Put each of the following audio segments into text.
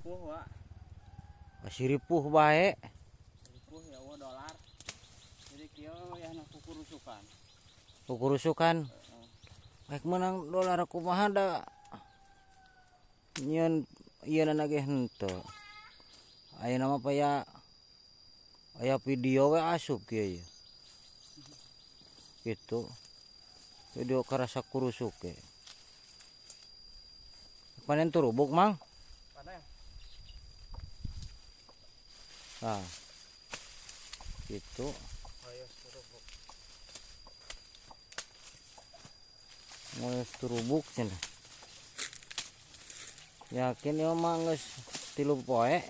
ripuh wa. Masih ripuh bae. Ripuh ya wa dolar. Jadi kieu ya na kukurusukan. Kukurusukan. Baik menang dolar kumaha da. Nyeun ieu na ge henteu. Ayeuna mah paya aya video we asup kieu. Gitu. Video karasa kurusuk ge. Panen turubuk, Mang? Panen. Nah. Gitu. Ayo turubuk. Geus turubuk cenah. Yakin ieu mah geus 3 poe.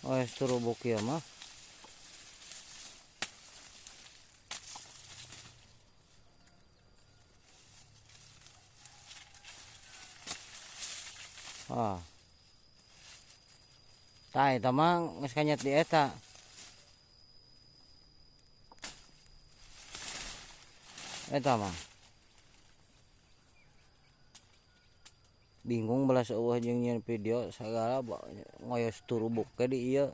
Geus turubuk ieu mah. Ah. Tah eta mah geus kanyet di eta. Eta mah. Bingung belas eueuh jeung nyieun video sagala ngoyos turubuk ke di ieu.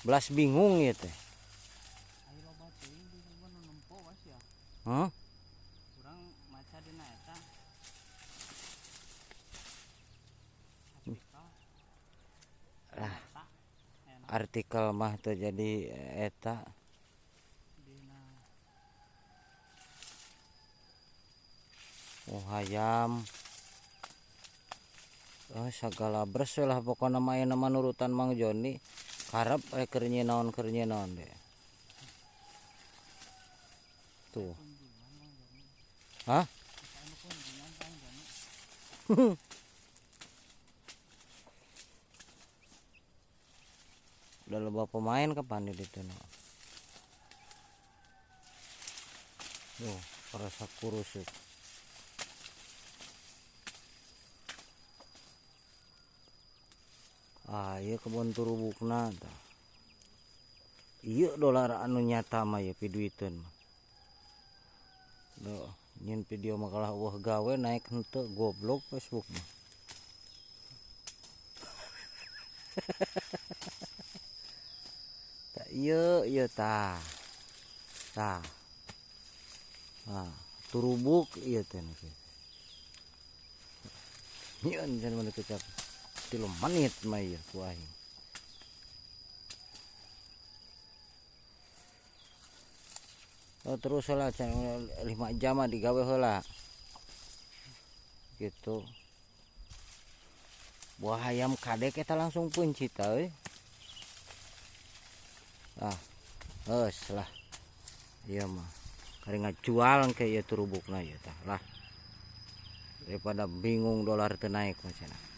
Belas bingung ieu teh. Ayo loba teuing di nu nempo was ya. Hah? Urang maca dina eta. Lah. Artikel mah teu jadi eta. Dina Hayam. Sagala bres we lah pokona mah ayeuna mah nurutan Mang Joni. Karep keur nyieun deh. Tuh. Hah? Udah loba pemain kapan di ditu na. Tuh, karasa kurusuk. Ieu kebon turubukna tah. Ieu dolar anu nyata mah ya piduiteun mah. Duh, nyeun video mah kalah eueuh gawe naik henteu goblok Facebook mah. Tah ieu tah. Tah. Nah, turubuk ieu teh. Nyeun cenah mun kecap 3 menit mah ieu ku aing. Terus lah 5 jam digawe heula. Gitu. Buah ayam kadek eta langsung puncit euy. Geus lah. Ieu mah kari ngajual ke ieu turubukna ieu tah lah. Daripada bingung dolar teu naik mah cenah.